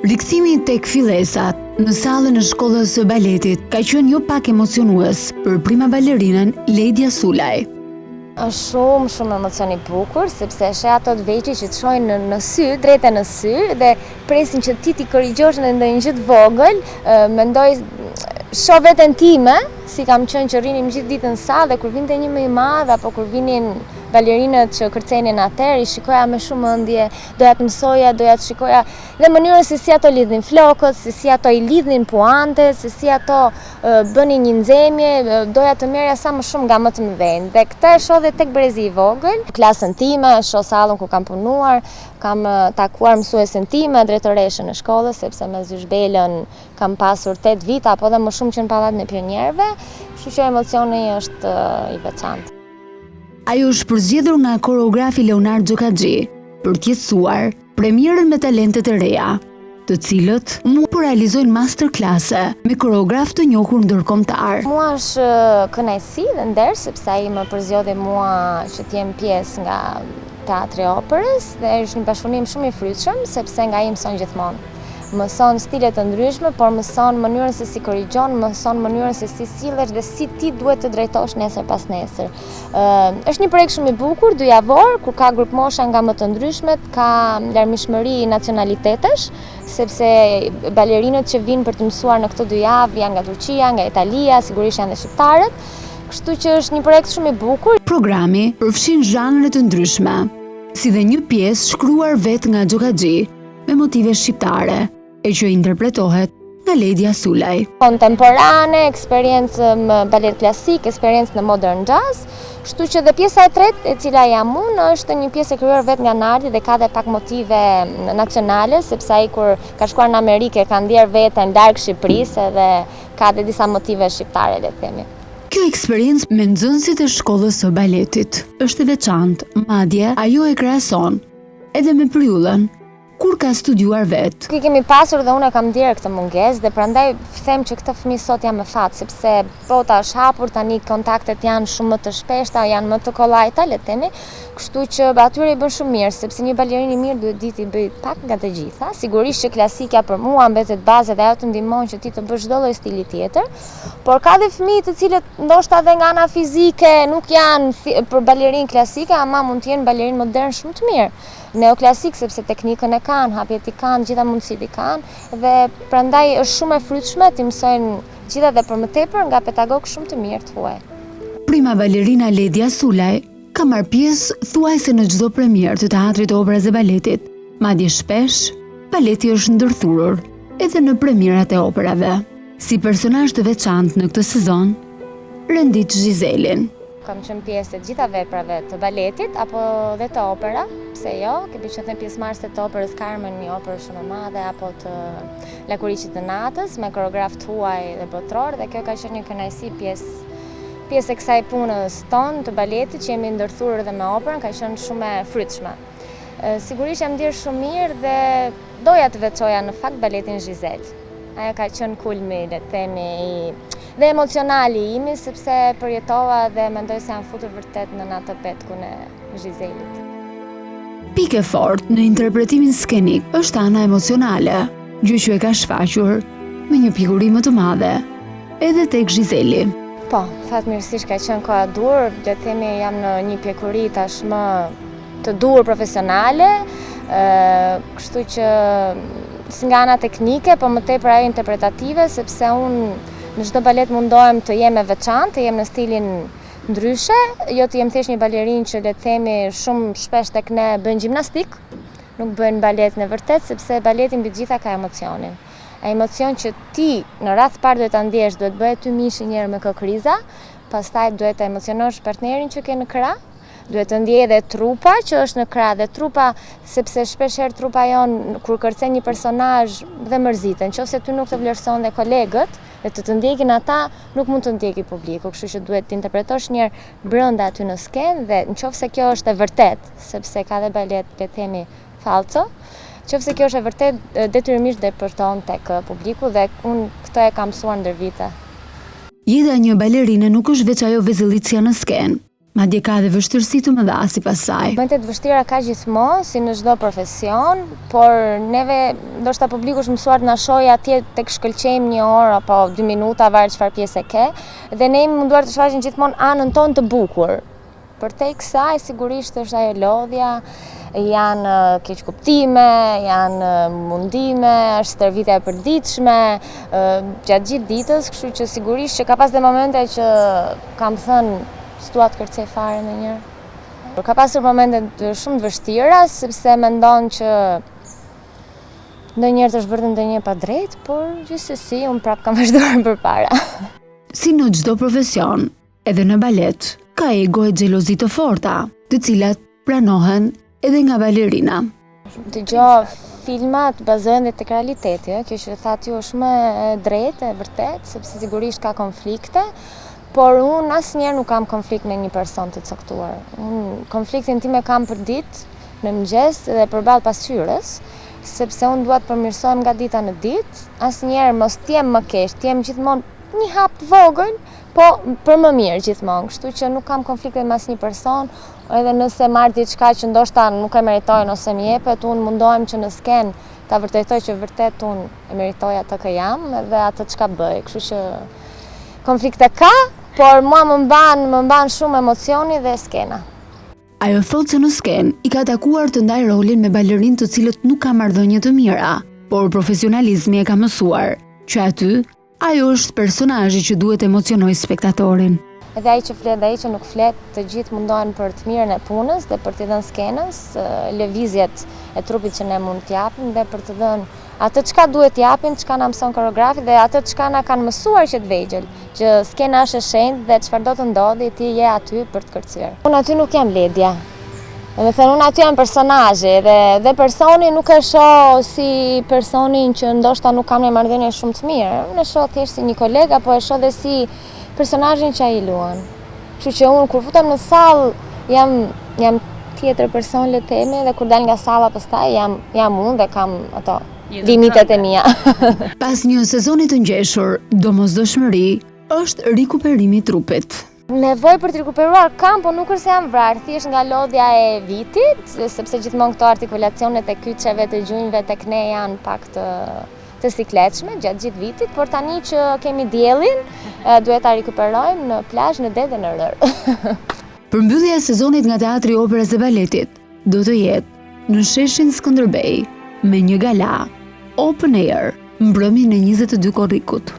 Rikthimi tek fillesat në sallën e shkollës së baletit ka qenë jo pak emocionues për prima balerinën Ledia Sulaj. Është shumë emocion i bukur, sepse sheh ato të vegjël që të shojnë në sy, drejt në sy dhe presin që ti korrigjosh në ndonjë gjë të vogël, mendoj shoh veten time, si kam qenë që rrinim gjithë ditën në sallë dhe kur vinte një më i madh apo kur vinin balerinët që kërcenin atëherë, i shikoja me shumë mendje, doja të mësoja, doja të shikoja dhe mënyrën se si ato lidhin flokët, se si ato i lidhin puantet, se si ato bënin një nxemje, doja të merrja sa më shumë nga më të mëdhenj. Dhe këtë e shoh dhe tek brezi i vogël, klasën time, shoh sallën ku kam punuar, kam takuar mësuesen time, drejtoreshën e shkollës, sepse me Zyshbelën kam pasur 8 vite apo edhe më shumë që në pallatin e pionierëve, kështu që emocioni është i veçantë. Ajo është përzgjedhur nga koreografi Leonard Xhokaxhi për të jetësuar premierën me talentet e reja, të cilët mund të realizojnë masterklase me koreograf të njohur ndërkombëtar. Mua është kënaqësi dhe nder sepse ai më përzgjodhi mua që të jem pjesë nga teatri operës dhe është një bashkëpunim shumë i frytshëm sepse nga ai mëson gjithmonë. Mëson stile të ndryshme, por mëson mënyrën se si korrigjon, mëson mënyrën se si sillesh dhe si ti duhet të drejtosh nesër pas nesër. Është një projekt shumë i bukur, 2 javor, ku ka grup mosha nga më të ndryshmet, ka larmishmëri nacionalitetesh, sepse balerinët që vinë për të mësuar në këto 2 javë janë nga Turqia, nga Italia, sigurisht janë dhe shqiptarët. Kështu që është një projekt shumë i bukur. Programi përfshin zhanre të ndryshme, si dhe një pjesë shkruar vetë nga Xhokaxhi me motive shqiptare, e që interpretohet nga Ledia Sulaj. Kontemporane, eksperiencë më balet klasik, eksperiencë në modern jazz, kështu që dhe pjesa e tretë e cila jam unë është një pjesë e krijuar vetë nga Nardi dhe ka dhe pak motive nacionale, sepse ai kur ka shkuar në Amerikë ka ndier veten larg Shqipërisë dhe ka dhe disa motive shqiptare, le të themi. Kjo eksperiencë me nxënësit e shkollës së baletit është e veçantë, madje ajo e krahason edhe me Pryullën, kur ka studiuar vetë. I kemi pasur dhe unë kam ndier këtë mungesë dhe prandaj them që këtë fëmijë sot jam me fat, sepse bota është hapur, tani kontaktet janë shumë më të shpeshta, janë më të kollajta, le të themi, kështu që atyre i bën shumë mirë, sepse një balerinë i mirë duhet ditë i bëj pak nga të gjitha. Sigurisht që klasika për mua mbetet bazë dhe ajo të ndihmon që ti të bësh çdo lloj stili tjetër, por ka dhe fëmijë të cilët ndoshta edhe nga ana fizike nuk janë për balerinë klasike, ama mund të jenë balerinë modern shumë të mirë. Neoklasik sepse teknikën e kanë, hapjet i kanë, gjitha mundësitë i kanë dhe prandaj është shumë e frytshme të mësojnë gjitha dhe për më tepër nga pedagogë shumë të mirë të huaj. Prima balerina Ledia Sulaj ka marrë pjesë thuajse në çdo premierë të teatrit të operës dhe baletit. Madje shpesh, baleti është ndërthurur edhe në premierat e operave. Si personazh të veçantë në këtë sezon, rendit Gjizelin. Kam qenë pjesë të gjitha veprave të baletit apo dhe të opera, pse jo, kemi qenë pjesëmarrëse të operës Carmen, një operë shumë e madhe, apo të Lakuriçit të natës me koreograf të huaj dhe botror, dhe kjo ka qenë një kënaqësi pjesë e kësaj punës tonë të baletit që jemi ndërthurur edhe me operën, ka qenë shumë e frytshme. Sigurisht jam ndier shumë mirë dhe doja të veçoja në fakt baletin Gjizel. Ajo ka qenë kulmi, le të themi, dhe emocionali imi, sepse përjetova dhe mendoj se janë futur vërtet në atë petkun e Gjizelit. Pikë fort në interpretimin skenik është ana emocionale, gjë që e ka shfaqur me një pikuri më të madhe, edhe tek Gjizeli. Po, fatmirësisht ka qenë koha dur, le të themi jam në një pjekuri tashmë të dur profesionale, kështu që si nga ana teknike, po më tepër ajo interpretative, sepse unë në çdo balet mundohem të jem e veçantë, të jem në stilin ndryshe, jo të jem thjesht një balerinë që le të themi shumë shpesh tek ne bën gjimnastik, nuk bën balet në vërtet, sepse baleti mbi të gjitha ka emocionin. Ai emocion që ti në radh parë duhet ta ndjesh, duhet bëhet ty mishi një herë me kokriza, pastaj duhet të emocionosh partnerin që ke në krah, duhet të ndjej edhe trupa që është në krah dhe trupa, sepse shpesh herë trupa jon kur kërcen një personazh dhe mërziten, nëse ty nuk të vlerëson dhe kolegët dhe të ndjekin ata, nuk mund të ndjeki publiku, kështu që duhet të interpretosh një herë brenda aty në skenë dhe nëse kjo është e vërtet, sepse ka dhe balet le të themi falco, nëse kjo është e vërtet, detyrimisht depërton tek publiku dhe unë këtë e kam mësuar ndër vite. Jeta e një balerine nuk është veç ajo vezëllitja në skenë, madje ka dhe vështirësi të mëdha sipas saj. Momentet vështira ka gjithmonë, si në çdo profesion, por neve ndoshta publiku është mësuar të na shohë atje tek shkëlqejmë 1 orë apo 2 minuta varet çfarë pjesë e ke, dhe ne jemi munduar të shfaqim gjithmonë anën tonë të bukur. Përtej kësaj sigurisht është ajo lodhja, janë keqkuptime, janë mundime, është stërvitja e përditshme gjatë gjithë ditës, kështu që sigurisht që ka pas dhe momente që kam thënë s'dua të kërcej fare ndonjëherë. Ka pasur momente shumë të vështira, sepse mendon që ndonjëherë të është bërë ndonjë pa drejt, por gjithsesi unë prap kam vazhduar përpara. Si në çdo profesion, edhe në balet, ka ego e xhelozi të forta, të cilat pranohen edhe nga balerina. Dëgjoj filmat bazohen dhe tek realiteti, kjo që thatë ju është më e drejtë, e vërtet, sepse sigurisht ka konflikte, por unë asnjëherë nuk kam konflikt me një person të caktuar. Unë konfliktin tim e kam për ditë, në mëngjes dhe përballë pasqyrës, sepse unë dua të përmirësohem nga dita në ditë, asnjëherë mos t'jem më keq, t'jem gjithmonë një hap të vogël, po për më mirë gjithmonë, kështu që nuk kam konflikte me asnjë person, edhe nëse marr diçka që ndoshta nuk e meritojnë ose më jepet, unë mundohem që në skenë ta vërtetoj që vërtet unë e meritoj atë që jam dhe atë çka bëj, kështu që konflikte ka, por mua më mban shumë emocioni dhe skena. Ajo thotë se në skenë i ka takuar të ndaj rolin me balerinë të cilët nuk ka marrëdhënie të mira, por profesionalizmi e ka mësuar që aty ajo është personazhi që duhet emocionoj spektatorin. Edhe ai që flet dhe ai që nuk flet, të gjithë mundohen për të mirën e punës dhe për t'i dhënë skenës lëvizjet e trupit që ne mund t'japim dhe për të dhënë atë çka duhet t'japim, çka na mëson koreografi dhe atë çka na kanë mësuar që të vegjël, që skena është e shenjtë dhe çfarë do të ndodhi ti je aty për të kërcyer. Unë aty nuk jam Ledja. Me thënë, unë aty jam personazhi dhe personi nuk e shoh si personin që ndoshta nuk kam një marrëdhënie shumë të mirë. Unë e shoh thjesht si një koleg, apo e shoh dhe si personazhin që ai luan. Kështu që unë kur futem në sallë jam tjetër person le të themi, dhe kur dal nga salla pastaj jam unë dhe kam ato limitet e mia. Pas një sezoni të ngjeshur, domosdoshmëri është rikuperimi i trupit. Nevojë për të rikuperuar kam, po nuk është se jam vrarë, thjesht nga lodhja e vitit, sepse gjithmonë këto artikulacionet e kyçeve të gjunjëve tek ne janë pak të sikletshme gjatë gjithë vitit, por tani që kemi diellin, duhet ta rikuperojmë në plazh, në det dhe në rër. Përmbyllja e sezonit nga Teatri i Operës dhe Baletit do të jetë në sheshin Skënderbej me një gala open air mbrëmjen e 22 korrikut.